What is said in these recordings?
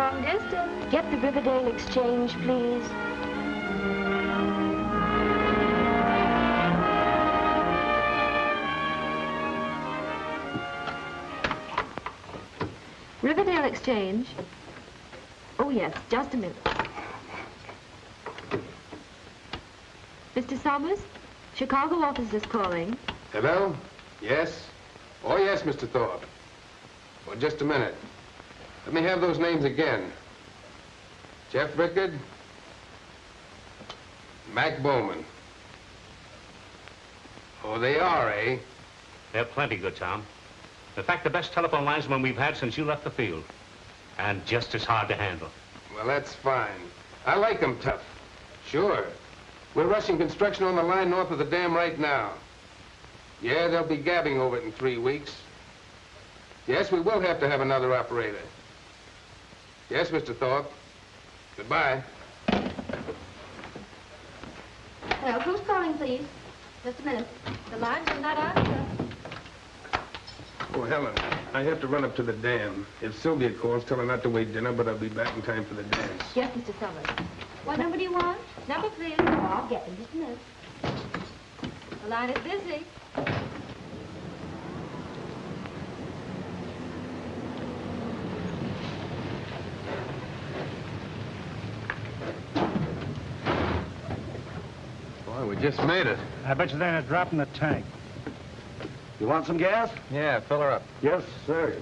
long distance. Get the Riverdale Exchange, please. Riverdale Exchange. Oh, yes, just a minute. Mr. Sommers, Chicago office is calling. Hello? Yes? Oh, yes, Mr. Thorpe. Well, just a minute. Let me have those names again. Jeff Rickard. Mac Bowman. Oh, they are, eh? They're plenty good, Tom. In fact, the best telephone linesman we've had since you left the field. And just as hard to handle. Well, that's fine. I like them tough. Sure. We're rushing construction on the line north of the dam right now. Yeah, they'll be gabbing over it in 3 weeks. Yes, we will have to have another operator. Yes, Mr. Thorpe. Goodbye. Hello, who's calling, please? Just a minute. The lines are not on. Oh, Helen, I have to run up to the dam. If Sylvia calls, tell her not to wait dinner, but I'll be back in time for the dance. Yes, Mr. Sommers. What number do you want? Number, please. Oh, I'll get them. Just a minute. The line is busy. Boy, we just made it. I bet you they're dropping the tank. You want some gas? Yeah, fill her up. Yes, sir.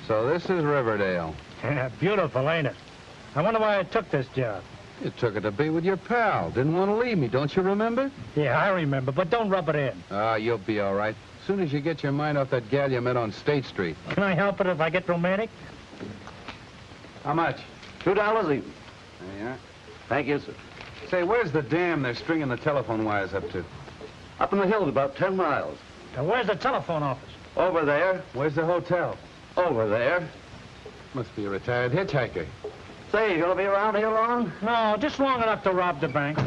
So this is Riverdale. Yeah, beautiful, ain't it? I wonder why I took this job. You took it to be with your pal. Didn't want to leave me, don't you remember? Yeah, I remember, but don't rub it in. Ah, you'll be all right. As soon as you get your mind off that gal you met on State Street. Can I help it if I get romantic? How much? $2 even. There you are. Thank you, sir. Say, where's the dam they're stringing the telephone wires up to? Up in the hills, about 10 miles. Now, where's the telephone office? Over there. Where's the hotel? Over there. Must be a retired hitchhiker. Say, you gonna be around here long? No, just long enough to rob the bank.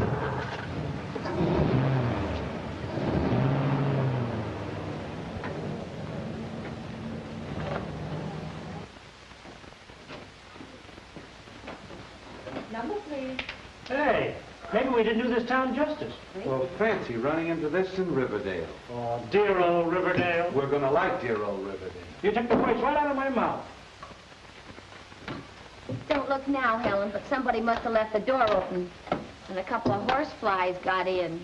Number, please. Hey, maybe we didn't do this town justice. Well, fancy running into this in Riverdale. Oh, dear old Riverdale. We're gonna like dear old Riverdale. You took the words right out of my mouth. Don't look now, Helen, but somebody must have left the door open, and a couple of horseflies got in.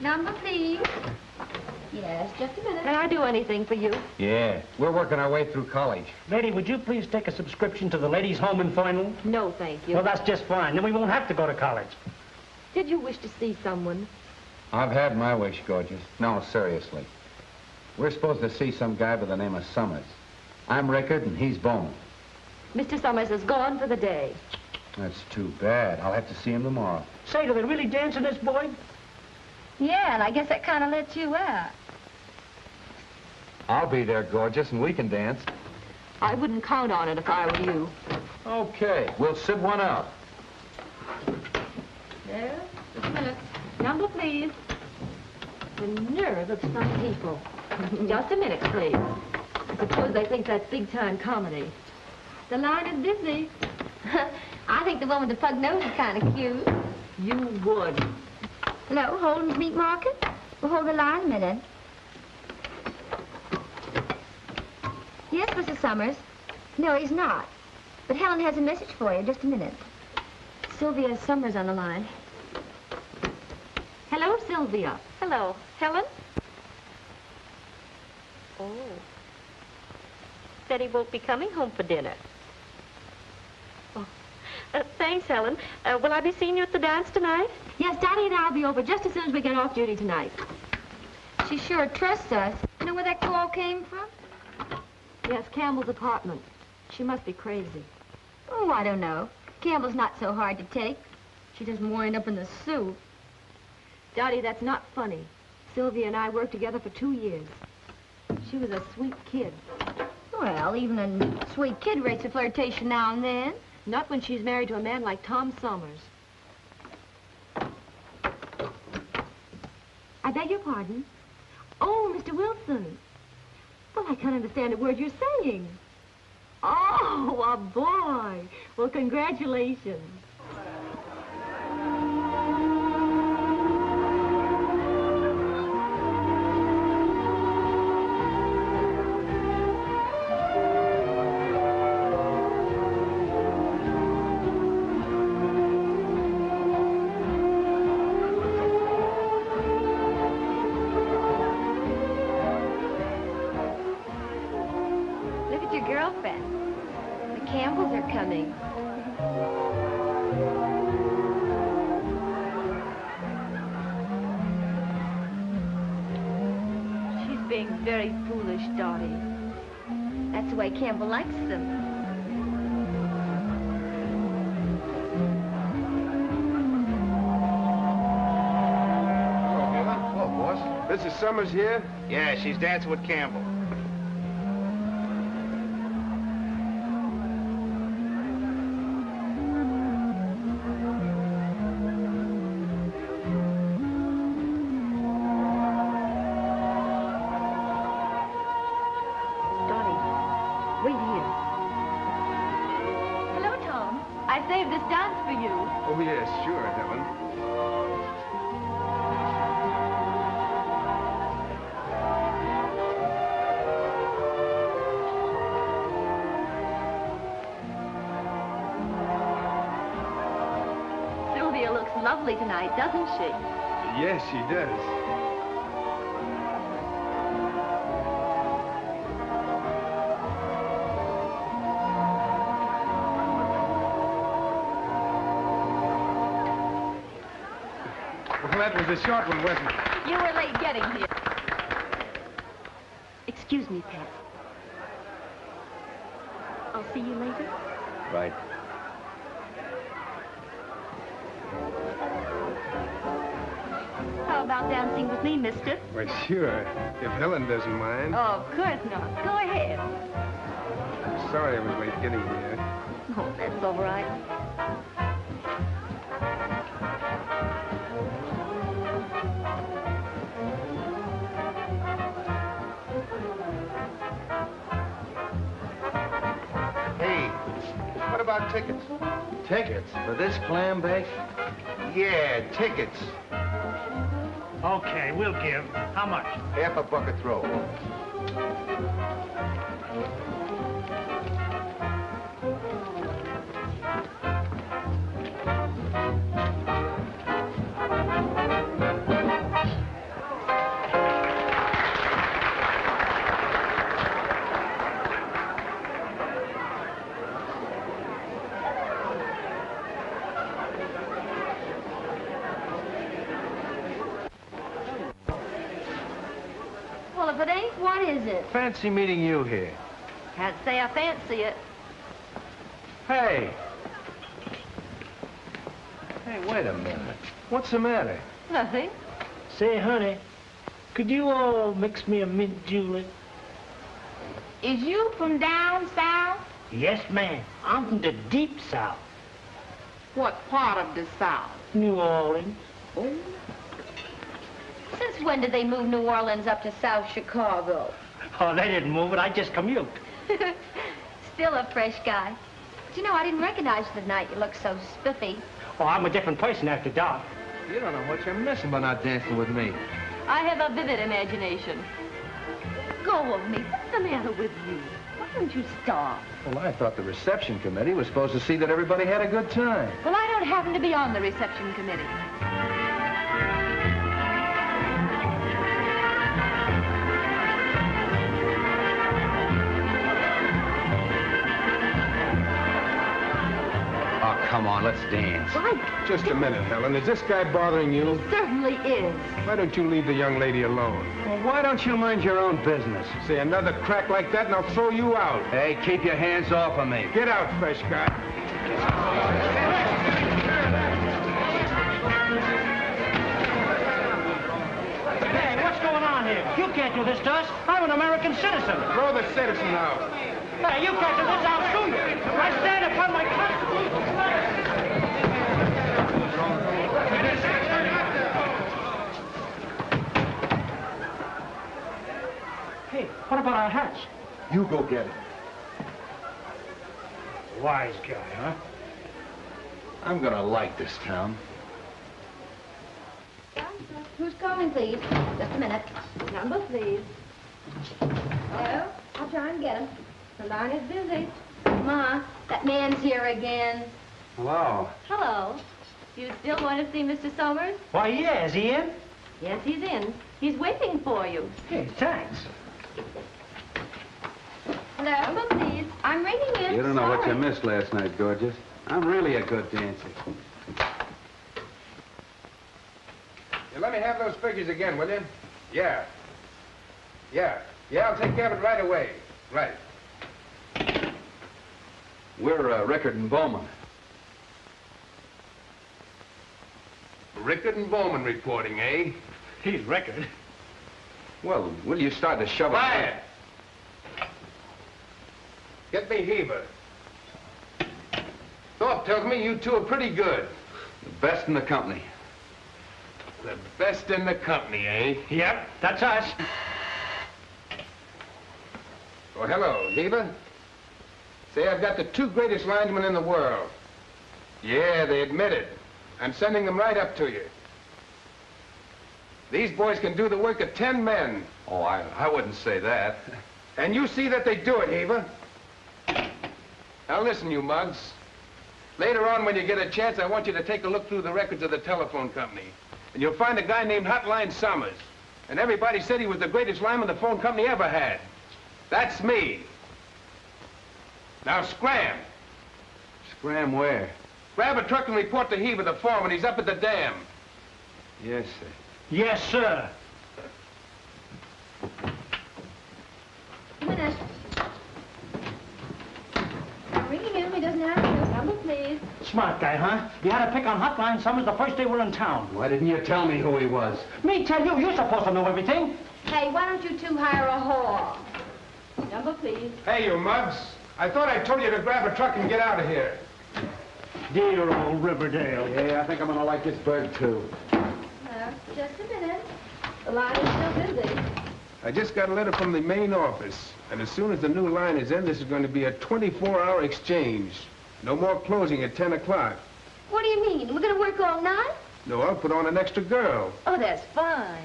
Number, please. Yes, just a minute. Can I do anything for you? Yeah, we're working our way through college. Lady, would you please take a subscription to the Ladies' Home in Final? No, thank you. Well, that's just fine. Then we won't have to go to college. Did you wish to see someone? I've had my wish, gorgeous. No, seriously. We're supposed to see some guy by the name of Sommers. I'm Rickard, and he's Bowman. Mr. Sommers is gone for the day. That's too bad. I'll have to see him tomorrow. Say, do they really dance in this, boy? Yeah, and I guess that kind of lets you out. I'll be there, gorgeous, and we can dance. I wouldn't count on it if I were you. Okay, we'll sit one out. There, just a minute. Number, please. The nerve of some people. Just a minute, please. I suppose they think that's big-time comedy. The line is busy. I think the one with the pug nose is kind of cute. You would. Hello, Holden's Meat Market? We'll hold the line a minute. Yes, Mrs. Sommers. No, he's not. But Helen has a message for you. Just a minute. Sylvia Sommers on the line. Hello, Sylvia. Hello. Helen? Oh. Said he won't be coming home for dinner. Oh. Thanks, Helen. Will I be seeing you at the dance tonight? Yes, Dottie and I'll be over just as soon as we get off duty tonight. She sure trusts us. You know where that call came from? Yes, Campbell's apartment. She must be crazy. Oh, I don't know. Campbell's not so hard to take. She doesn't wind up in the soup. Dottie, that's not funny. Sylvia and I worked together for 2 years. She was a sweet kid. Well, even a sweet kid rates a flirtation now and then. Not when she's married to a man like Tom Sommers. I beg your pardon? Oh, Mr. Wilson. Well, I can't understand a word you're saying. Oh, a boy. Well, congratulations. Very foolish, Dottie. That's the way Campbell likes them. Hello, Heaver. Hello, boss. Mrs. Sommers here? Yeah, she's dancing with Campbell. Oh, yes, sure, Helen. Sylvia looks lovely tonight, doesn't she? Yes, she does. That was a short one, wasn't it? You were late getting here. Excuse me, Pat. I'll see you later. Right. How about dancing with me, mister? Well, sure, if Helen doesn't mind. Oh, of course not. Go ahead. I'm sorry I was late getting here. Oh, that's all right. What about tickets? Tickets for this clam bake? Yeah, tickets. Okay, we'll give. How much? Half a bucket throw. Well, if it ain't, what is it? Fancy meeting you here. Can't say I fancy it. Hey. Hey, wait a minute. What's the matter? Nothing. Say, honey, could you all mix me a mint julep? Is you from down south? Yes, ma'am. I'm from the deep south. What part of the south? New Orleans. Oh. Since when did they move New Orleans up to South Chicago? Oh, they didn't move it. I just commute. Still a fresh guy. But you know, I didn't recognize you the night you looked so spiffy. Oh, I'm a different person after dark. You don't know what you're missing by not dancing with me. I have a vivid imagination. Go of me. What's the matter with you? Why don't you stop? Well, I thought the reception committee was supposed to see that everybody had a good time. Well, I don't happen to be on the reception committee. Oh, come on, let's dance. Why? Just a minute, Helen. Is this guy bothering you? He certainly is. Why don't you leave the young lady alone? Well, why don't you mind your own business? Say another crack like that and I'll throw you out. Hey, keep your hands off of me. Get out, fresh guy. Hey, what's going on here? You can't do this to us. I'm an American citizen. Throw the citizen out. Hey, you can't do this out sooner. I stand upon my Hey, what about our hats? You go get it. Wise guy, huh? I'm gonna like this town. Who's calling, please? Just a minute. Number, please. Hello? I'll try and get him. The line is busy. Ma, that man's here again. Hello. Hello. You still want to see Mr. Sommers? Why, yeah, is he in? Yes, he's in. He's waiting for you. Hey, thanks. Hello? Number, please. I'm ringing in. You don't know what you Sorry. missed last night, gorgeous. I'm really a good dancer. Yeah, let me have those figures again, will you? Yeah. Yeah, I'll take care of it right away. Right. We're Rickard and Bowman. Rickard and Bowman reporting, eh? He's Rickard. Well, will you start to shove it? Quiet! Get me Heaver. Thorpe tells me you two are pretty good. The best in the company. The best in the company, eh? Yep, that's us. Oh, hello, Heaver. Say, I've got the two greatest linesmen in the world. Yeah, they admit it. I'm sending them right up to you. These boys can do the work of 10 men. Oh, I wouldn't say that. And you see that they do it, Heaver. Now listen, you mugs. Later on, when you get a chance, I want you to take a look through the records of the telephone company. And you'll find a guy named Hotline Sommers. And everybody said he was the greatest lineman the phone company ever had. That's me. Now scram. Scram where? Grab a truck and report to Heaver, the foreman. He's up at the dam. Yes, sir. Yes, sir. A minute. I'm ringing him. He doesn't answer. Number, please. Smart guy, huh? You had to pick on Hotline Sommers the first day we're in town. Why didn't you tell me who he was? Me tell you, you're supposed to know everything. Hey, why don't you two hire a whore? Number, please. Hey, you mugs. I thought I told you to grab a truck and get out of here. Dear old Riverdale. Yeah, I think I'm gonna like this bird, too. Just a minute. The line is still busy. I just got a letter from the main office. And as soon as the new line is in, this is going to be a 24-hour exchange. No more closing at 10 o'clock. What do you mean? We're going to work all night? No, I'll put on an extra girl. Oh, that's fine.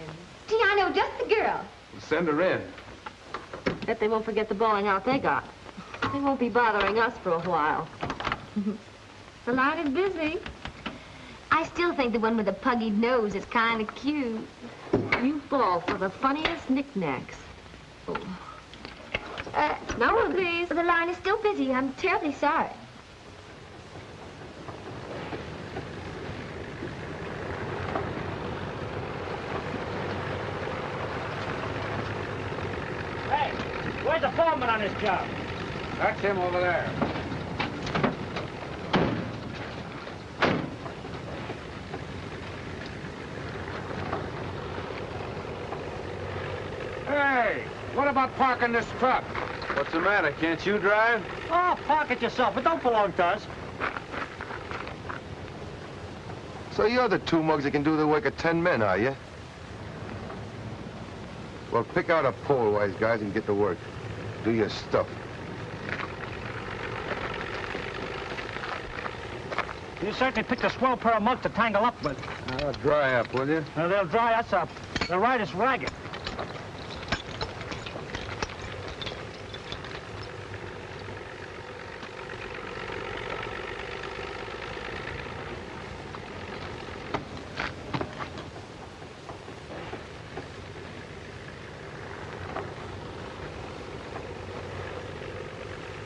Gee, I know just the girl. We'll send her in. Bet they won't forget the bowling out they got. They won't be bothering us for a while. The line is busy. I still think the one with the puggy nose is kind of cute. You fall for the funniest knickknacks. No, please. The line is still busy. I'm terribly sorry. Hey, where's the foreman on this job? That's him over there. Hey, what about parking this truck? What's the matter? Can't you drive? Oh, park it yourself. It don't belong to us. So you're the two mugs that can do the work of 10 men, are you? Well, pick out a pole, wise guys, and get to work. Do your stuff. You certainly picked a swell pair of mugs to tangle up with. Dry up, will you? They'll dry us up. They'll ride us ragged.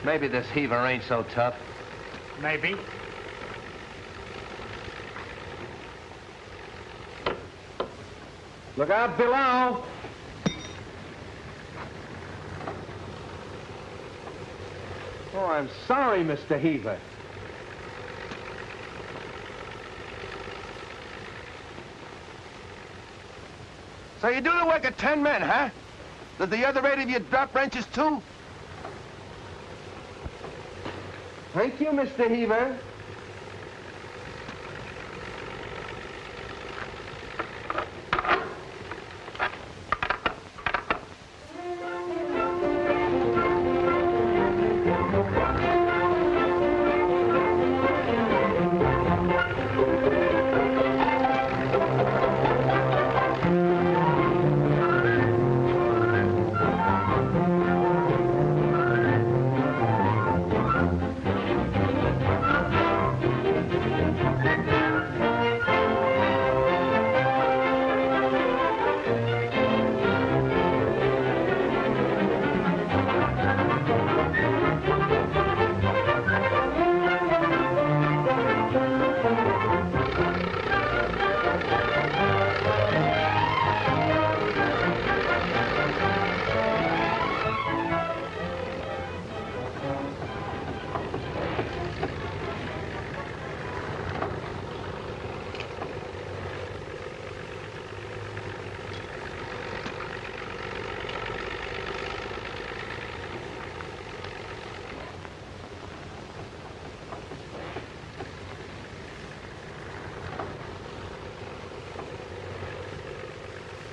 Maybe this Heaver ain't so tough. Maybe. Look out below. Oh, I'm sorry, Mr. Heaver. So you do the work of 10 men, huh? Does the other 8 of you drop wrenches, too? Thank you, Mr. Heaver.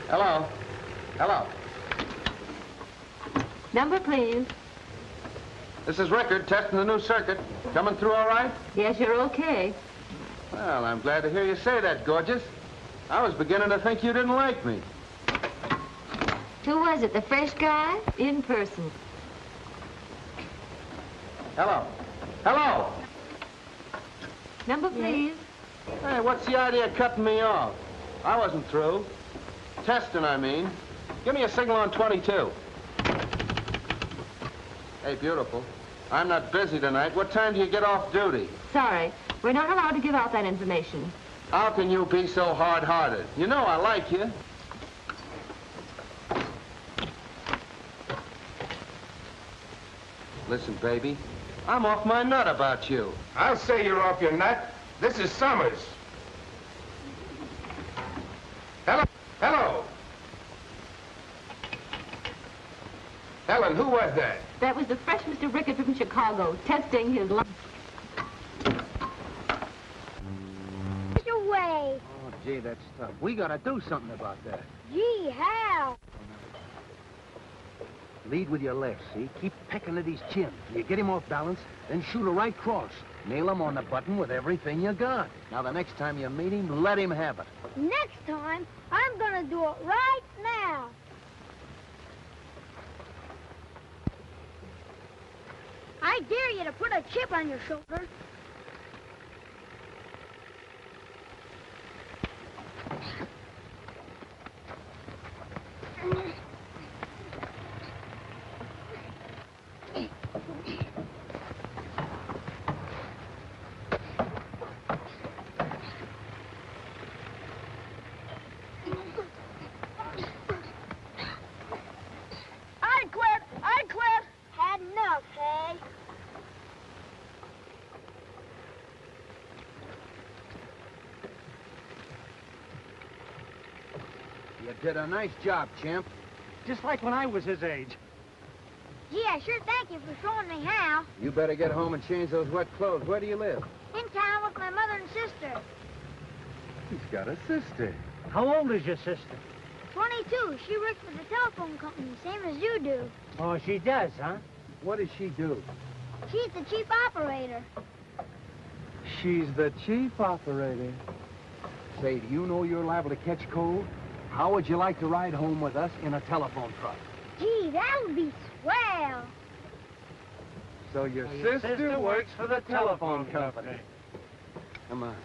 Hello. Hello. Number, please. This is Rickard, testing the new circuit. Coming through all right? Yes, you're okay. Well, I'm glad to hear you say that, gorgeous. I was beginning to think you didn't like me. Who was it, the fresh guy? In person. Hello. Hello. Number, please. Hey, what's the idea of cutting me off? I wasn't through. Testing, I mean. Give me a signal on 22. Hey, beautiful. I'm not busy tonight. What time do you get off duty? Sorry, we're not allowed to give out that information. How can you be so hard-hearted? You know I like you. Listen, baby, I'm off my nut about you. I'll say you're off your nut. This is Sommers. Hello? Hello? Helen, who was that? That was the fresh Mr. Rickard from Chicago, testing his lunch. Away. Oh, gee, that's tough. We gotta do something about that. Gee, how? Lead with your left, see? Keep pecking at his chin. You get him off balance, then shoot a right cross. Nail him on the button with everything you got. Now, the next time you meet him, let him have it. Next time, I'm gonna do it right now. I dare you to put a chip on your shoulder. I quit. Had enough, hey? You did a nice job, champ. Just like when I was his age. Gee, I sure thank you for showing me how. You better get home and change those wet clothes. Where do you live? In town with my mother and sister. He's got a sister. How old is your sister? 22. She works for the telephone company, same as you do. Oh, she does, huh? What does she do? She's the chief operator. She's the chief operator. Say, do you know you're liable to catch cold? How would you like to ride home with us in a telephone truck? Gee, that would be swell. So your sister works for the telephone company. Come on.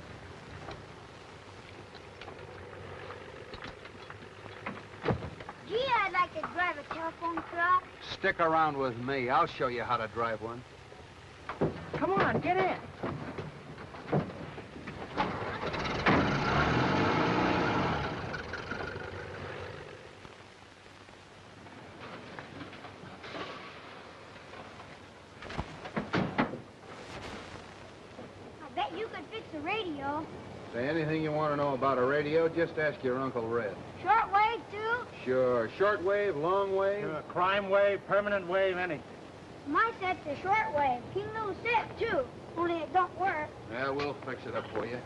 Gee, I'd like to drive a telephone truck. Stick around with me. I'll show you how to drive one. Come on, get in. I bet you could fix a radio. Say anything you want to know about a radio, just ask your Uncle Red. Shortwave, too? Sure. Shortwave, long wave. Crime wave, permanent wave, anything. My set's a shortwave. King Lou's set, too. Only it don't work. Yeah, we'll fix it up for you.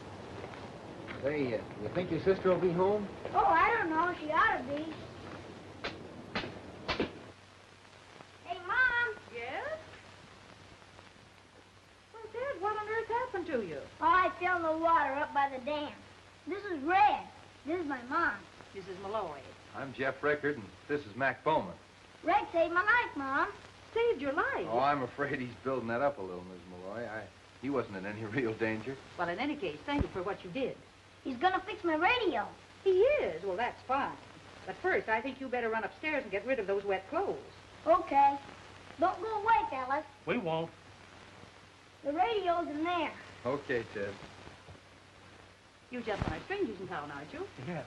Say, you think your sister will be home? Oh, I don't know. She ought to be. Hey, Mom. Yes? Well, Dad, what on earth happened to you? Oh, I fell in the water up by the dam. This is Red. This is my mom. This is Molloy. I'm Jeff Rickard, and this is Mac Bowman. Red saved my life, Mom. Saved your life? Oh, I'm afraid he's building that up a little, Miss Molloy. He wasn't in any real danger. Well, in any case, thank you for what you did. He's gonna fix my radio. He is? Well, that's fine. But first, I think you better run upstairs and get rid of those wet clothes. Okay. Don't go away, fellas. We won't. The radio's in there. Okay, Ted. You gentlemen are strangers in town, aren't you? Yeah.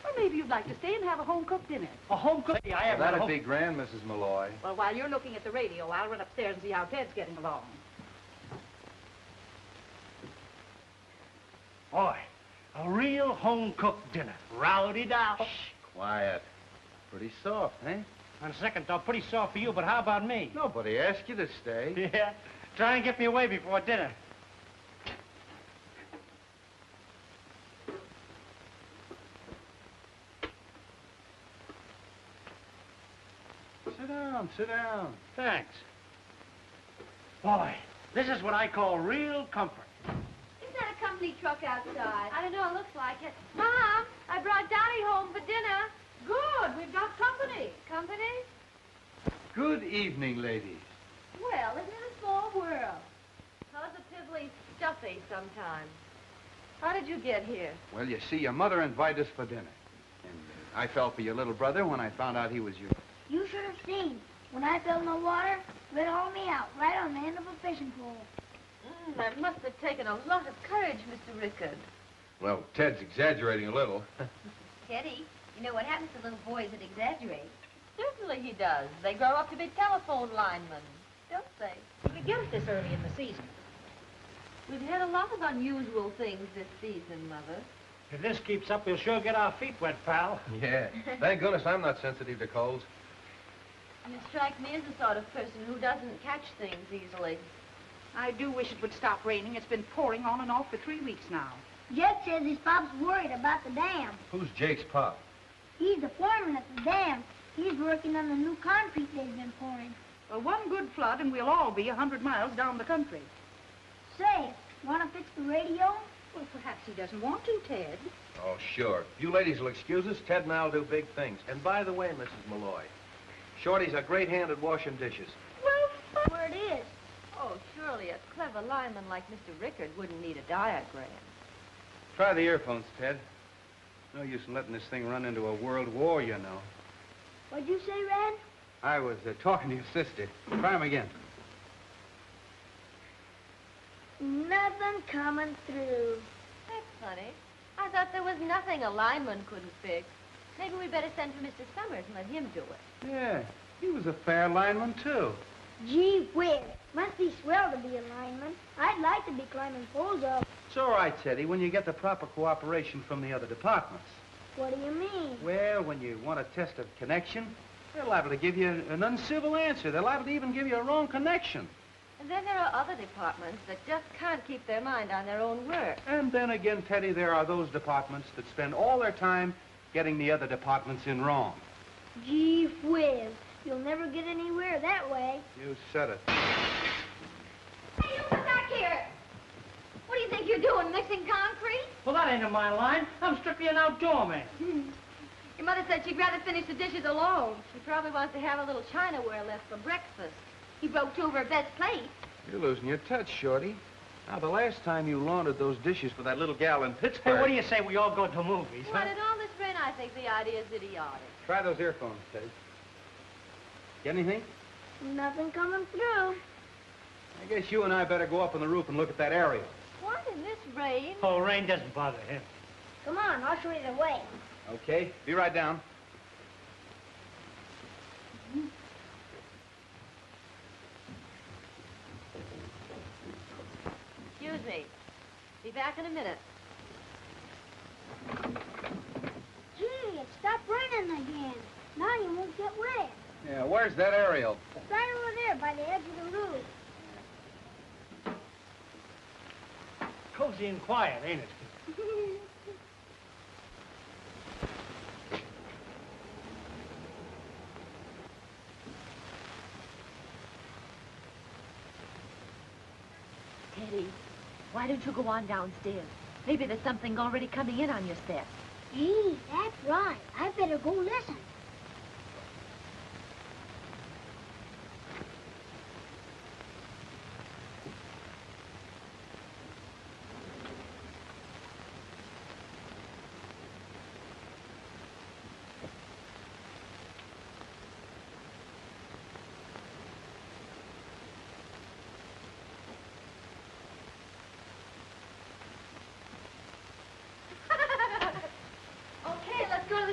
Well, maybe you'd like to stay and have a home-cooked dinner. A home cook? Yeah, I have That'd be grand, Mrs. Molloy. Well, while you're looking at the radio, I'll run upstairs and see how Ted's getting along. Boy, a real home-cooked dinner. Rowdy-dow. Quiet. Pretty soft, eh? On second thought, pretty soft for you, but how about me? Nobody asked you to stay. Yeah. Try and get me away before dinner. Sit down, sit down. Thanks. Boy, this is what I call real comfort. Isn't that a company truck outside? I don't know. It looks like it. Mom, I brought Dottie home for dinner. Good. We've got company. Company? Good evening, ladies. Well, isn't it a small world? Positively stuffy sometimes. How did you get here? Well, you see, your mother invited us for dinner. And I fell for your little brother when I found out he was yours. You should have seen. When I fell in the water, Red hauled me out right on the end of a fishing pole. That must have taken a lot of courage, Mr. Rickard. Well, Ted's exaggerating a little. Teddy, you know what happens to little boys that exaggerate? Certainly he does. They grow up to be telephone linemen, don't they? We get it this early in the season. We've had a lot of unusual things this season, Mother. If this keeps up, we'll sure get our feet wet, pal. Yeah. Thank goodness I'm not sensitive to colds. You strike me as the sort of person who doesn't catch things easily. I do wish it would stop raining. It's been pouring on and off for 3 weeks now. Jed says his pop's worried about the dam. Who's Jake's pop? He's the foreman at the dam. He's working on the new concrete they've been pouring. Well, one good flood and we'll all be 100 miles down the country. Say, want to fix the radio? Well, perhaps he doesn't want to, Ted. Oh, sure. You ladies will excuse us. Ted and I'll do big things. And by the way, Mrs. Molloy, Shorty's a great hand at washing dishes. Well, where it is. Oh, surely a clever lineman like Mr. Rickard wouldn't need a diagram. Try the earphones, Ted. No use in letting this thing run into a world war, you know. What'd you say, Red? I was talking to your sister. Try 'em again. Nothing coming through. That's funny. I thought there was nothing a lineman couldn't fix. Maybe we better send for Mr. Sommers and let him do it. Yeah, he was a fair lineman, too. Gee whiz. Must be swell to be a lineman. I'd like to be climbing poles up. It's all right, Teddy, when you get the proper cooperation from the other departments. What do you mean? Well, when you want to test a connection, they're liable to give you an uncivil answer. They're liable to even give you a wrong connection. And then there are other departments that just can't keep their mind on their own work. And then again, Teddy, there are those departments that spend all their time getting the other departments in wrong. Gee whiz. You'll never get anywhere that way. You said it. Hey, you come back here! What do you think you're doing, mixing concrete? Well, that ain't in my line. I'm strictly an outdoor man. Your mother said she'd rather finish the dishes alone. She probably wants to have a little chinaware left for breakfast. You broke 2 of her best plates. You're losing your touch, Shorty. Now, the last time you laundered those dishes for that little gal in Pittsburgh... Hey, what do you say we all go to movies, Well, huh? in all this rain, I think the idea is idiotic. Try those earphones, Teddy. Get anything? Nothing coming through. I guess you and I better go up on the roof and look at that aerial. What in this rain? Oh, rain doesn't bother him. Come on, I'll show you the way. Okay, be right down. Excuse me. Be back in a minute. Gee, it stopped raining again. Now you won't get wet. Yeah, where's that aerial? Right over there by the edge of the roof. Cozy and quiet, ain't it? Teddy, why don't you go on downstairs? Maybe there's something already coming in on your step. Hey, that's right. I better go listen.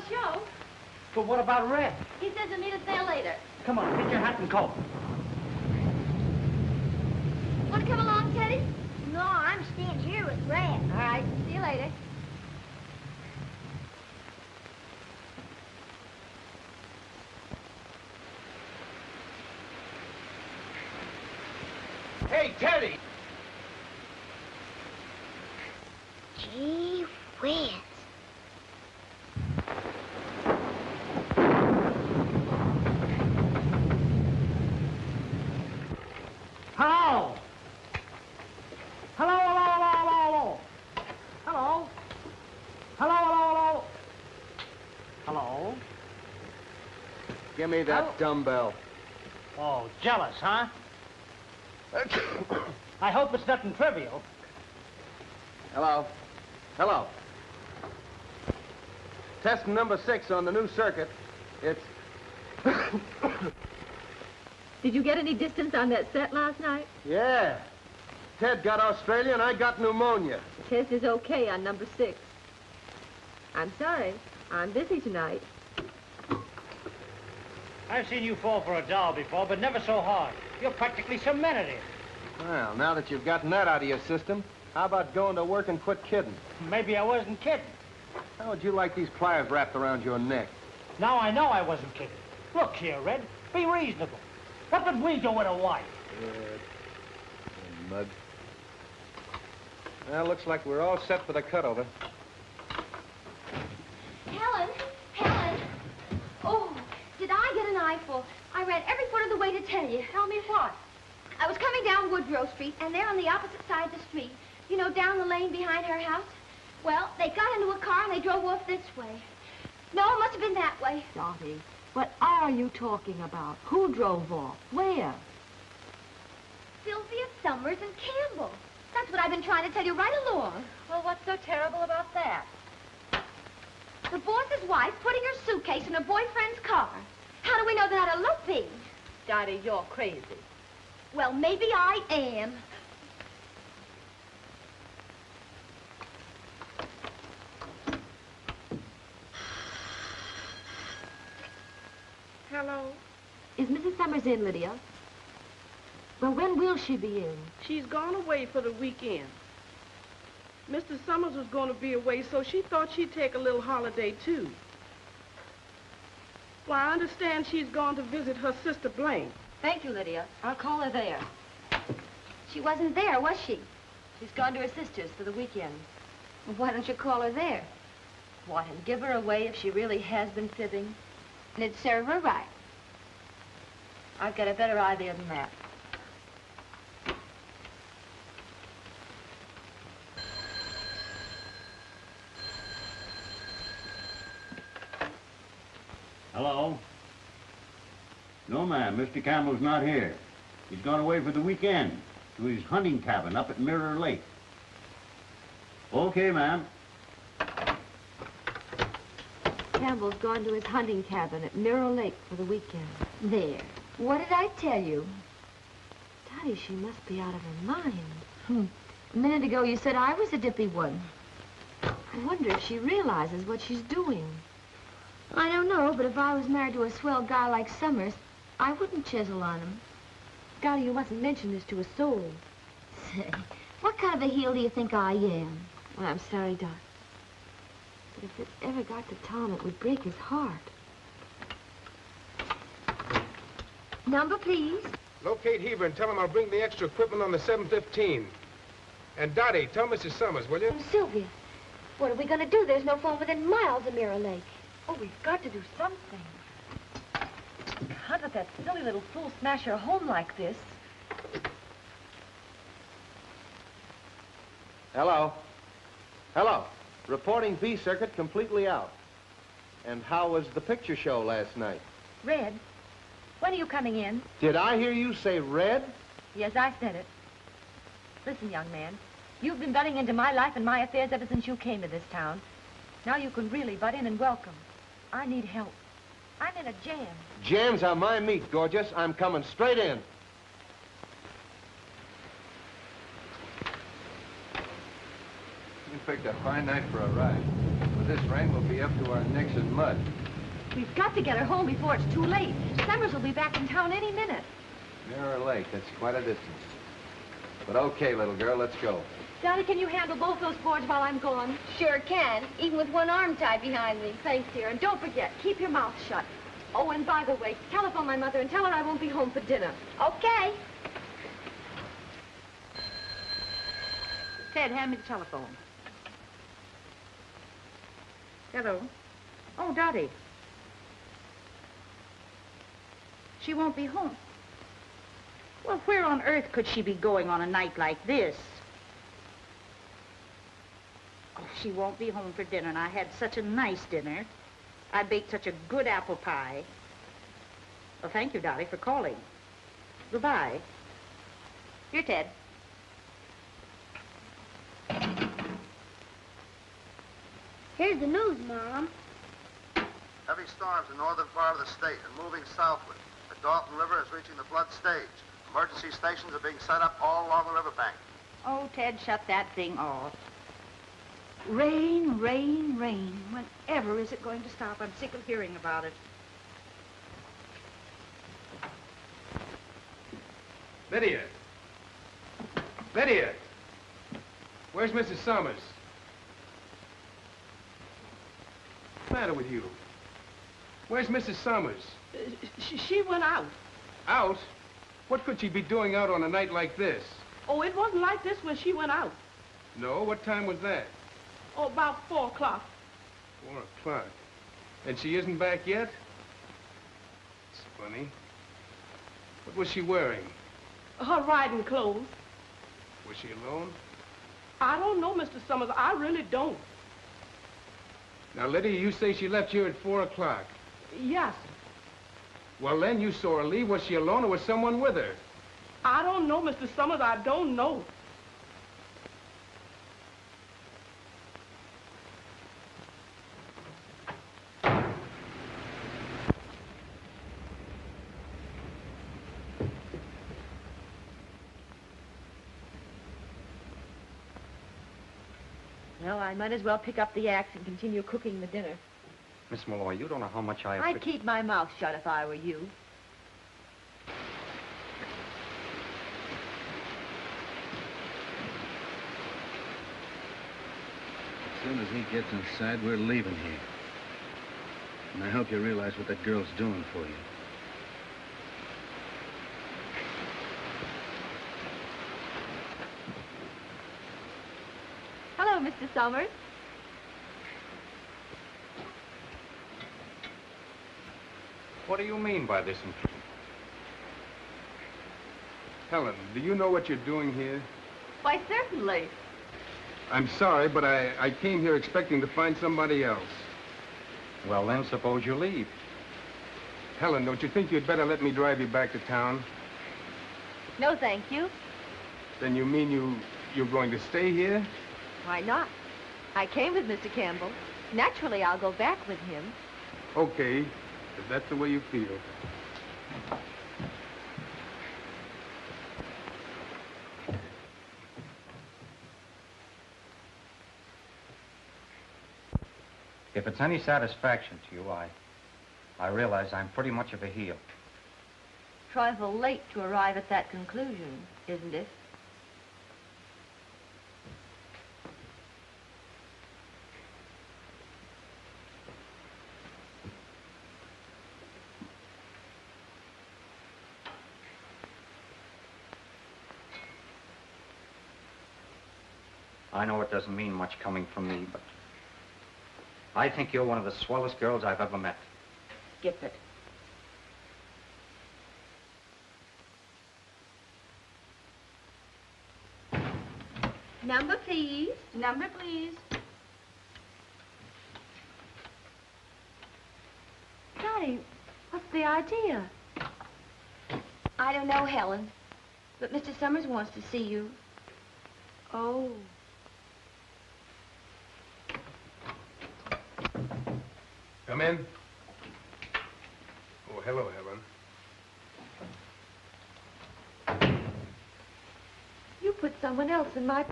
Show. But what about Red? He says he'll meet us there later. Come on, get your hat and coat. Want to come along, Teddy? No, I'm staying here with Red. All right, see you later. Hey, Teddy! Gee whiz. Hello! Hello, hello, hello, hello, hello. Hello? Hello, hello, hello. Hello? Give me that dumbbell. Oh, jealous, huh? I hope it's nothing trivial. Hello. Hello. Test number 6 on the new circuit. It's... Did you get any distance on that set last night? Yeah. Ted got Australia and I got pneumonia. The test is okay on number 6. I'm sorry. I'm busy tonight. I've seen you fall for a doll before, but never so hard. You're practically cemented it. Well, now that you've gotten that out of your system, how about going to work and quit kidding? Maybe I wasn't kidding. How would you like these pliers wrapped around your neck? Now I know I wasn't kidding. Look here, Red. Be reasonable. What would we do with a wife? Mud. Well, looks like we're all set for the cutover. Helen! Helen! Oh, did I get an eyeful? I ran every foot of the way to tell you. Tell me what? I was coming down Woodrow Street, and there on the opposite side of the street, you know, down the lane behind her house, well, they got into a car and they drove off this way. No, it must have been that way. Dottie, what are you talking about? Who drove off? Where? Sylvia, Sommers, and Campbell. That's what I've been trying to tell you right along. Well, what's so terrible about that? The boss's wife putting her suitcase in her boyfriend's car. How do we know they're not eloping? Dottie, you're crazy. Well, maybe I am. Hello? Is Mrs. Sommers in, Lydia? Well, when will she be in? She's gone away for the weekend. Mr. Sommers was going to be away, so she thought she'd take a little holiday, too. Well, I understand she's gone to visit her sister Blaine. Thank you, Lydia. I'll call her there. She wasn't there, was she? She's gone to her sister's for the weekend. Well, why don't you call her there? What, and give her away if she really has been fibbing? And it'd serve her right. I've got a better idea than that. Hello? No, ma'am. Mr. Campbell's not here. He's gone away for the weekend to his hunting cabin up at Mirror Lake. Okay, ma'am. Campbell's gone to his hunting cabin at Mirror Lake for the weekend. There. What did I tell you? Dottie, she must be out of her mind. A minute ago you said I was a dippy one. I wonder if she realizes what she's doing. I don't know, but if I was married to a swell guy like Sommers, I wouldn't chisel on him. Dottie, you mustn't mention this to a soul. Say, what kind of a heel do you think I am? Well, I'm sorry, Dot. But if it ever got to Tom, it would break his heart. Number, please. Locate Heaver and tell him I'll bring the extra equipment on the 7:15. And Dottie, tell Mrs. Sommers, will you? Sylvia, what are we going to do? There's no phone within miles of Mirror Lake. Oh, we've got to do something. Can't let that silly little fool smash her home like this. Hello. Hello. Reporting B circuit completely out. And how was the picture show last night? Red, when are you coming in? Did I hear you say red? Yes, I said it. Listen, young man, you've been butting into my life and my affairs ever since you came to this town. Now you can really butt in and welcome. I need help. I'm in a jam. Jams are my meat, gorgeous. I'm coming straight in. We picked a fine night for a ride. With this rain, we'll be up to our necks in mud. We've got to get her home before it's too late. Sommers will be back in town any minute. Mirror Lake, that's quite a distance. But okay, little girl, let's go. Dottie, can you handle both those boards while I'm gone? Sure can, even with one arm tied behind me. Thanks, dear. And don't forget, keep your mouth shut. Oh, and by the way, telephone my mother and tell her I won't be home for dinner. Okay. Ted, hand me the telephone. Hello. Oh, Dottie. She won't be home. Well, where on earth could she be going on a night like this? Oh, she won't be home for dinner, and I had such a nice dinner. I baked such a good apple pie. Well, thank you, Dottie, for calling. Goodbye. Here, Ted. Here's the news, Mom. Heavy storms in northern part of the state and moving southward. The Dalton River is reaching the flood stage. Emergency stations are being set up all along the riverbank. Oh, Ted, shut that thing off. Rain, rain, rain. Whenever is it going to stop? I'm sick of hearing about it. Lydia! Lydia! Where's Mrs. Sommers? What's the matter with you? Where's Mrs. Sommers? She went out. Out? What could she be doing out on a night like this? Oh, it wasn't like this when she went out. No, what time was that? Oh, about 4 o'clock. 4 o'clock. And she isn't back yet? It's funny. What was she wearing? Her riding clothes. Was she alone? I don't know, Mr. Sommers. I really don't. Now, Lydia, you say she left here at 4 o'clock. Yes. Well, then you saw her leave. Was she alone or was someone with her? I don't know, Mr. Sommers. I don't know. Well, I might as well pick up the axe and continue cooking the dinner. Miss Molloy, you don't know how much I I'd appreciate... keep my mouth shut if I were you. As soon as he gets inside, we're leaving here. And I hope you realize what that girl's doing for you. Hello, Mr. Sommers. What do you mean by this intrusion? Helen, do you know what you're doing here? Why, certainly. I'm sorry, but I came here expecting to find somebody else. Well, then, suppose you leave. Helen, don't you think you'd better let me drive you back to town? No, thank you. Then you mean you're going to stay here? Why not? I came with Mr. Campbell. Naturally, I'll go back with him. Okay, if that's the way you feel. If it's any satisfaction to you, I realize I'm pretty much of a heel. Trifle late to arrive at that conclusion, isn't it? I know it doesn't mean much coming from me, but I think you're one of the swellest girls I've ever met. Skip it. Number, please. Number, please. Dottie, what's the idea? I don't know, Helen. But Mr. Sommers wants to see you. Oh. Come in. Oh, hello, Helen. You put someone else in my...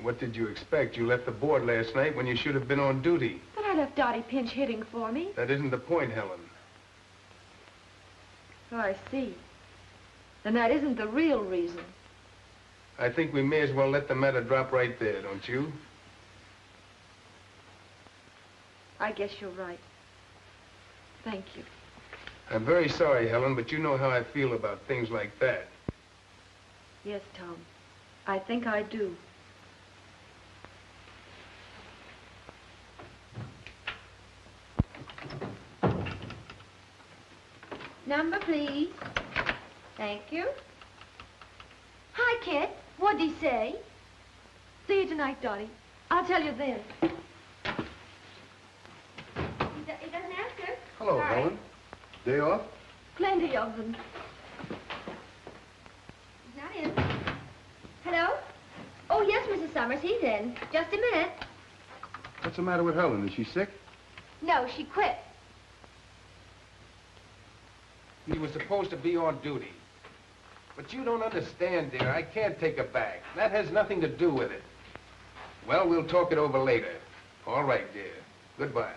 What did you expect? You left the board last night when you should have been on duty. But I left Dottie pinch hitting for me. That isn't the point, Helen. Oh, I see. Then that isn't the real reason. I think we may as well let the matter drop right there, don't you? I guess you're right. Thank you. I'm very sorry, Helen, but you know how I feel about things like that. Yes, Tom. I think I do. Number, please. Thank you. Hi, Kit. What'd he say? See you tonight, Dottie. I'll tell you then. He doesn't answer. Hello, Sorry. Helen. Day off? Plenty of them. He's not in. Hello? Oh, yes, Mrs. Sommers. He's in. Just a minute. What's the matter with Helen? Is she sick? No, she quit. He was supposed to be on duty. But you don't understand, dear. I can't take her back. That has nothing to do with it. Well, we'll talk it over later. All right, dear. Goodbye.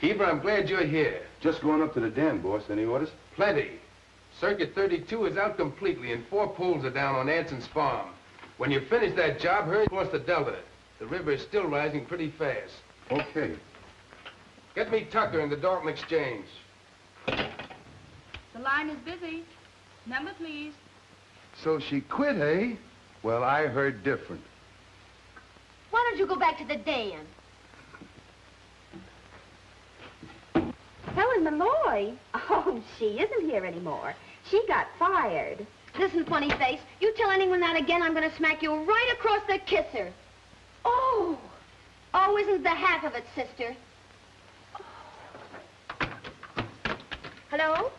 Heaver, I'm glad you're here. Just going up to the dam, boss. Any orders? Plenty. Circuit 32 is out completely, and 4 poles are down on Anson's farm. When you finish that job, hurry across the delta. The river is still rising pretty fast. Okay. Get me Tucker in the Dalton Exchange. The line is busy. Number, please. So she quit, eh? Well, I heard different. Why don't you go back to the dam? Helen Molloy? Oh, she isn't here anymore. She got fired. Listen, funny face, you tell anyone that again, I'm going to smack you right across the kisser. Oh! Oh, isn't the half of it, sister? Oh. Hello?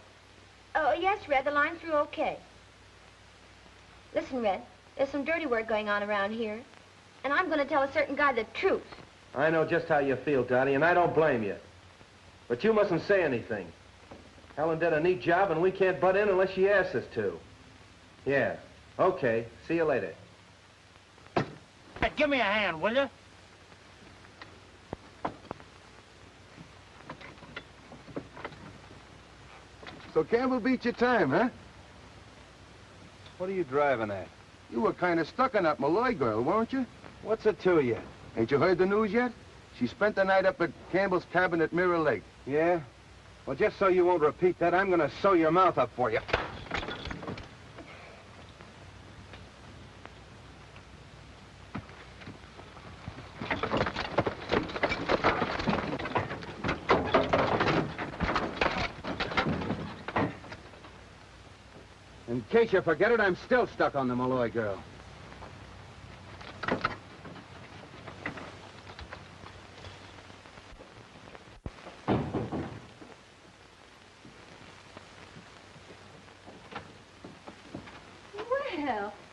Oh, yes, Red, the line's through okay. Listen, Red, there's some dirty work going on around here, and I'm going to tell a certain guy the truth. I know just how you feel, Dottie, and I don't blame you. But you mustn't say anything. Helen did a neat job, and we can't butt in unless she asks us to. Yeah. Okay. See you later. Hey, give me a hand, will you? So Campbell beat your time, huh? What are you driving at? You were kind of stuck on that Molloy girl, weren't you? What's it to you? Ain't you heard the news yet? She spent the night up at Campbell's cabin at Mirror Lake. Yeah? Well, just so you won't repeat that, I'm gonna sew your mouth up for you. In case you forget it, I'm still stuck on the Molloy girl.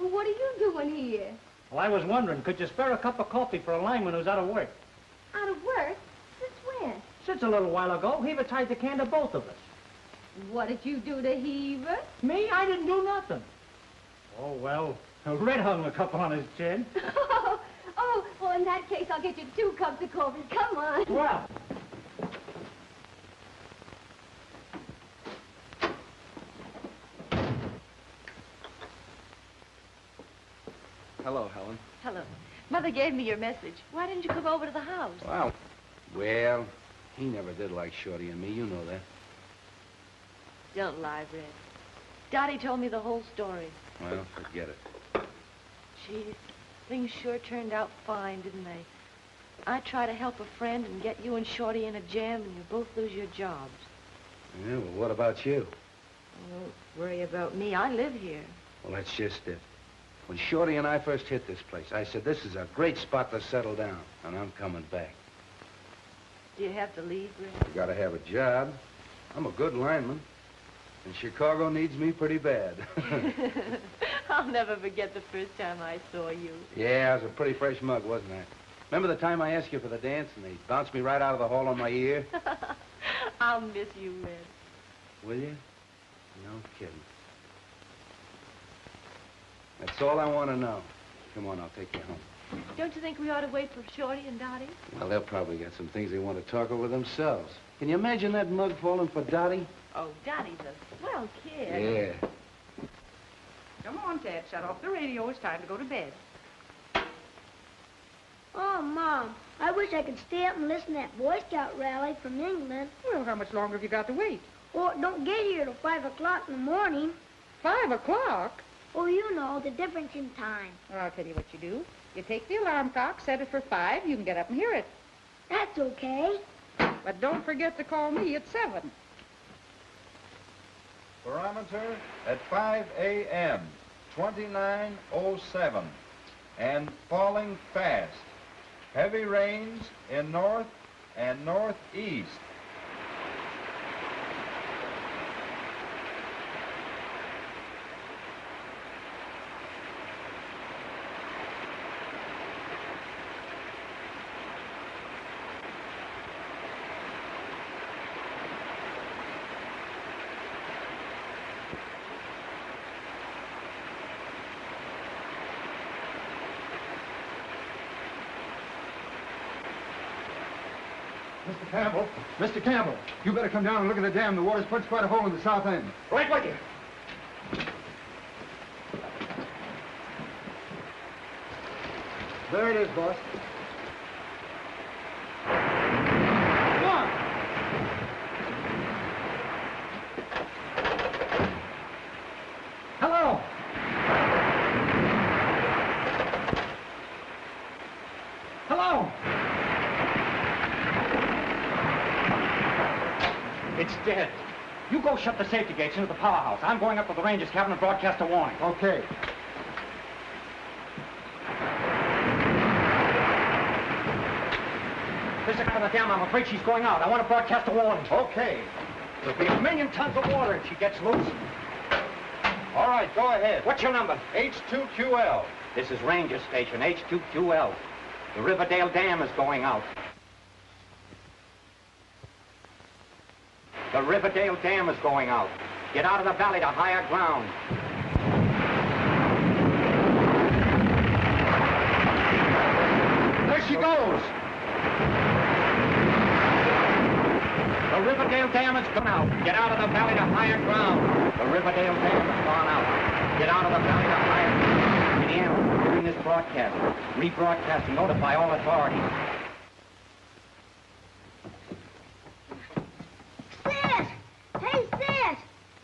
Well, what are you doing here? Well, I was wondering, could you spare a cup of coffee for a lineman who's out of work? Out of work? Since when? Since a little while ago, Heaver tried to can to both of us. What did you do to Heaver? Me? I didn't do nothing. Oh, well, Red hung a couple on his chin. Oh, well, in that case, I'll get you 2 cups of coffee. Come on. Well. Hello, Helen. Hello. Mother gave me your message. Why didn't you come over to the house? Well, he never did like Shorty and me. You know that. Don't lie, Red. Dottie told me the whole story. Well, forget it. Gee, Things sure turned out fine, didn't they? I try to help a friend and get you and Shorty in a jam, and you both lose your jobs. Yeah, well, what about you? Don't worry about me. I live here. Well, that's just it. When Shorty and I first hit this place, I said, this is a great spot to settle down, and I'm coming back. Do you have to leave, Greta? You gotta have a job. I'm a good lineman, and Chicago needs me pretty bad. I'll never forget the first time I saw you. Yeah, I was a pretty fresh mug, wasn't I? Remember the time I asked you for the dance, and they bounced me right out of the hall on my ear? I'll miss you, Red. Will you? No kidding. That's all I want to know. Come on, I'll take you home. Don't you think we ought to wait for Shorty and Dottie? Well, they'll probably got some things they want to talk over themselves. Can you imagine that mug falling for Dottie? Oh, Dottie's a swell kid. Yeah. Come on, Ted. Shut off the radio. It's time to go to bed. Oh, Mom, I wish I could stay up and listen to that Boy Scout rally from England. Well, how much longer have you got to wait? Oh, it don't get here till 5 o'clock in the morning. 5 o'clock? Oh, you know, the difference in time. I'll tell you what you do. You take the alarm clock, set it for 5, you can get up and hear it. That's okay. But don't forget to call me at 7. Barometer at 5 a.m., 2907, and falling fast. Heavy rains in north and northeast. Mr. Campbell, Mr. Campbell, you better come down and look at the dam. The water's punched quite a hole in the south end. Right with you. There it is, boss. Come on! Hello. Hello. It's dead. You go shut the safety gates into the powerhouse. I'm going up to the ranger's cabin and broadcast a warning. Okay. There's a guy on the dam. I'm afraid she's going out. I want to broadcast a warning. Okay. There'll be 1,000,000 tons of water if she gets loose. All right, go ahead. What's your number? H2QL. This is Ranger Station, H2QL. The Riverdale Dam is going out. The Riverdale Dam is going out. Get out of the valley to higher ground. There she goes. The Riverdale Dam has gone out. Get out of the valley to higher ground. The Riverdale Dam has gone out. Get out of the valley to higher ground. Indiana, during this broadcast, rebroadcast and notify all authorities. Sis! Hey, Sis!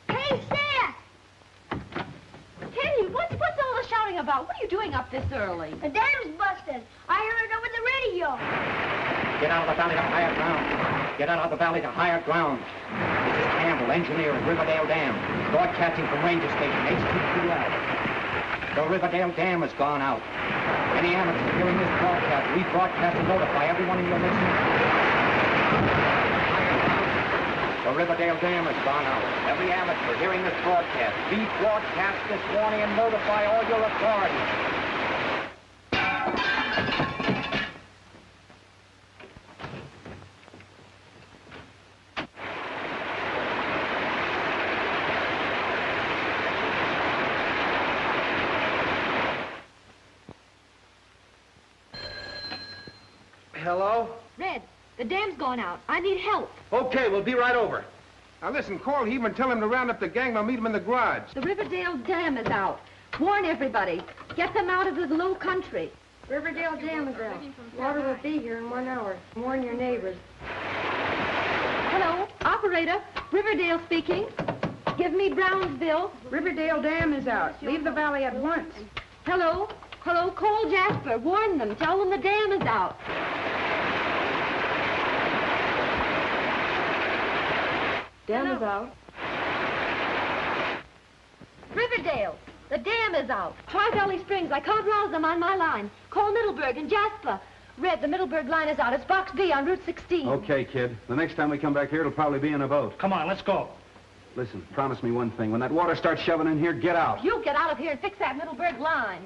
Hey, Sis! Kenny, what's all the shouting about? What are you doing up this early? The dam's busted. I heard it over the radio. Get out of the valley to higher ground. Get out of the valley to higher ground. This is Campbell, engineer at Riverdale Dam, broadcasting from Ranger Station, H2QL. The Riverdale Dam has gone out. Any amateur hearing this broadcast, rebroadcast and notify everyone in your listening. The Riverdale Dam has gone out. Every amateur hearing this broadcast, rebroadcast this warning and notify all your authorities. Hello? Red, the dam's gone out. I need help. Okay, we'll be right over. Now listen, call Heaver and tell him to round up the gang. They'll meet him in the garage. The Riverdale Dam is out. Warn everybody. Get them out of the low country. Riverdale Dam is out. Water will be here in 1 hour. Warn your neighbors. Hello, operator. Riverdale speaking. Give me Brownsville. Riverdale Dam is out. Leave the valley at once. Hello, Hello, call Jasper. Warn them. Tell them the dam is out. Dam is out. Riverdale, the dam is out. Try Valley Springs. I can't rouse them on my line. Call Middleburg and Jasper. Red, the Middleburg line is out. It's Box B on Route 16. Okay, kid. The next time we come back here, it'll probably be in a boat. Come on, let's go. Listen, promise me one thing. When that water starts shoving in here, get out. You get out of here and fix that Middleburg line.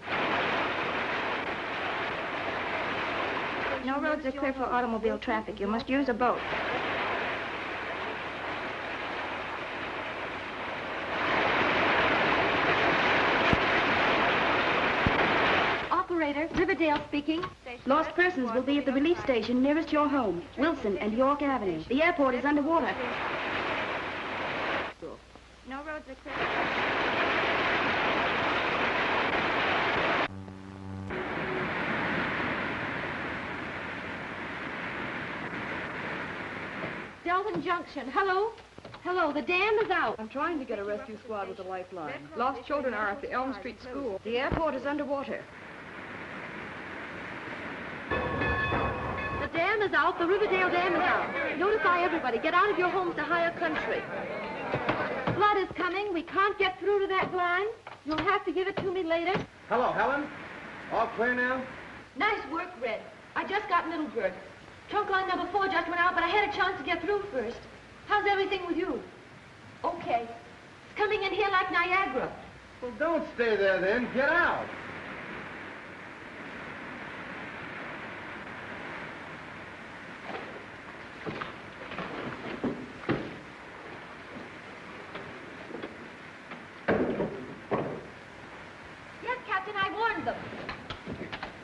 No roads are clear for automobile traffic. You must use a boat. Operator, Riverdale speaking. Lost persons will be at the relief station nearest your home, Wilson and York Avenue. The airport is underwater. No roads are clear. Delvin Junction. Hello? Hello, the dam is out. I'm trying to get a rescue squad with a lifeline. Lost children are at the Elm Street School. The airport is underwater. The dam is out. The Riverdale Dam is out. Notify everybody. Get out of your homes to higher country. Flood is coming. We can't get through to that line. You'll have to give it to me later. Hello, Helen. All clear now? Nice work, Red. I just got Middleburg. Trunk line number 4 just went out, but I had a chance to get through first. How's everything with you? Okay. It's coming in here like Niagara. Well, don't stay there then. Get out. Yes, Captain, I warned them.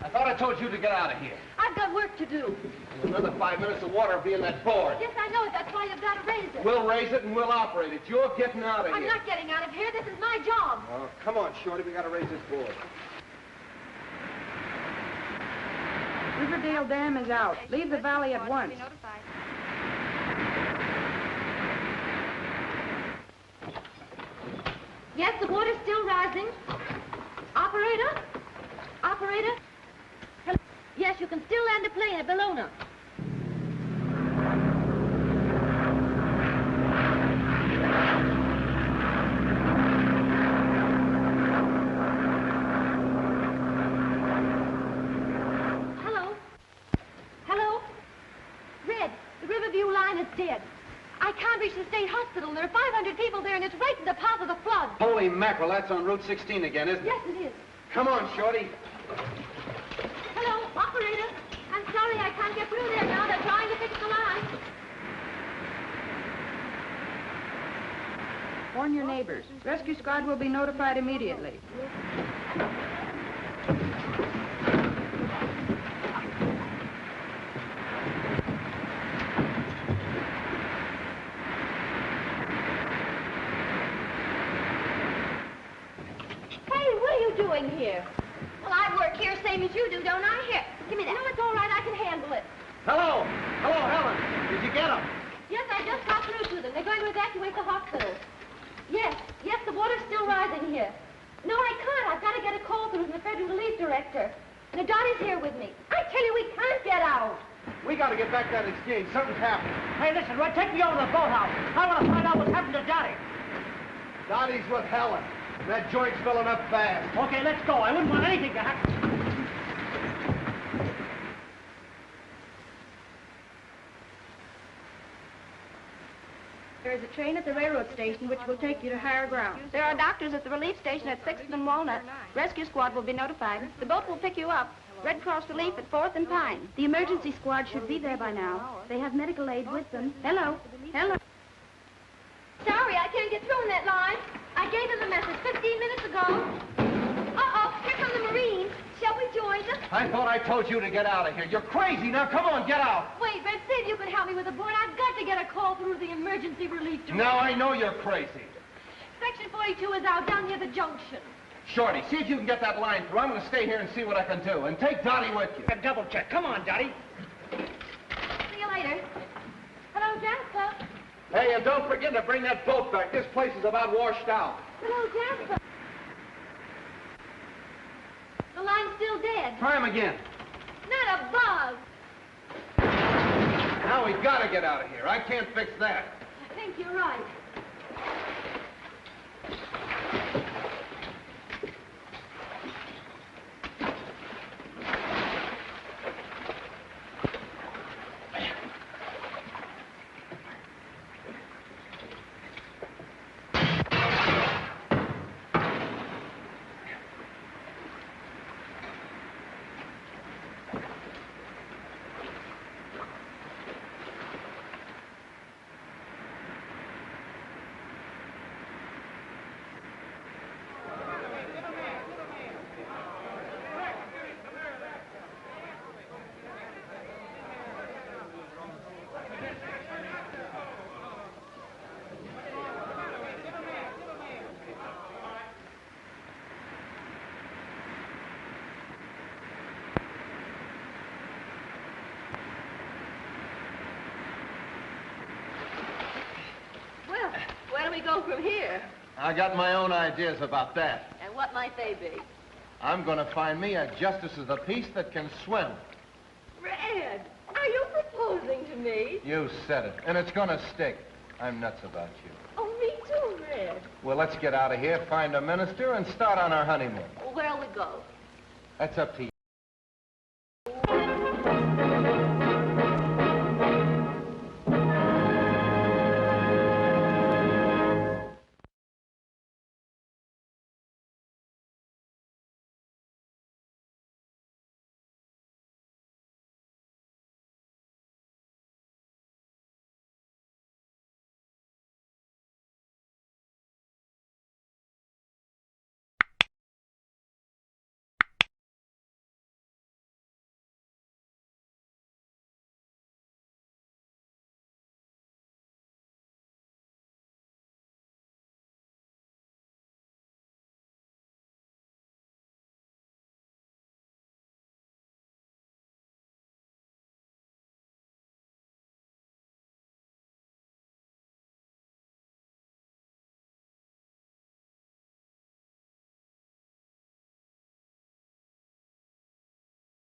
I thought I told you to get out of here. I've got work to do. In another 5 minutes, the water will be in that board. Yes, I know it. That's why you've got to raise it. We'll raise it and we'll operate it. You're getting out of here. I'm not getting out of here. This is my job. Oh, come on, Shorty. We got to raise this board. Riverdale Dam is out. Leave the valley at once. Yes, the water's still rising. Operator? Operator? Hello? Yes, you can still land a plane at Bellona. Hello? Hello? Red, the Riverview line is dead. I can't reach the state hospital. There are 500 people there, and it's right in the path of the flood. Holy mackerel, that's on Route 16 again, isn't it? Yes, it is. Come on, Shorty. Hello, operator. I'm sorry I can't get through there now. They're trying to fix the line. Warn your neighbors. Rescue squad will be notified immediately. Doing here? Well, I work here same as you do, don't I? Here, give me that. No, it's all right. I can handle it. Hello. Hello, Helen. Did you get them? Yes, I just got through to them. They're going to evacuate the hospital. Yes, the water's still rising here. No, I can't. I've got to get a call through from the Federal Relief Director. Now, Dottie's here with me. I tell you, we can't get out. We got to get back to that exchange. Something's happened. Hey, listen, Red, take me over to the boathouse. I want to find out what's happened to Dottie. Dottie's with Helen. That joint's filling up fast. Okay, let's go. I wouldn't want anything to happen. There is a train at the railroad station which will take you to higher ground. There are doctors at the relief station at 6th and Walnut. Rescue squad will be notified. The boat will pick you up. Red Cross Relief at 4th and Pine. The emergency squad should be there by now. They have medical aid with them. Hello. Hello. Sorry, I can't get through in that line. I gave them the message 15 minutes ago. Uh-oh, here come the Marines. Shall we join them? I thought I told you to get out of here. You're crazy. Now, come on, get out. Wait, Red, see if you can help me with the board. I've got to get a call through the emergency relief director. Now I know you're crazy. Section 42 is out down near the junction. Shorty, see if you can get that line through. I'm going to stay here and see what I can do. And take Dottie with you. Double check. Come on, Dottie. See you later. Hello, Jasper. Hey, and don't forget to bring that boat back. This place is about washed out. Hello, Jasper. The line's still dead. Try him again. Not a bug. Now we gotta get out of here. I can't fix that. I think you're right. Where do we go from here? I got my own ideas about that. And what might they be? I'm gonna find me a justice of the peace that can swim. Red, are you proposing to me? You said it, and it's gonna stick. I'm nuts about you. Oh, me too, Red. Well, let's get out of here, find a minister, and start on our honeymoon. Well, where'll we go? That's up to you.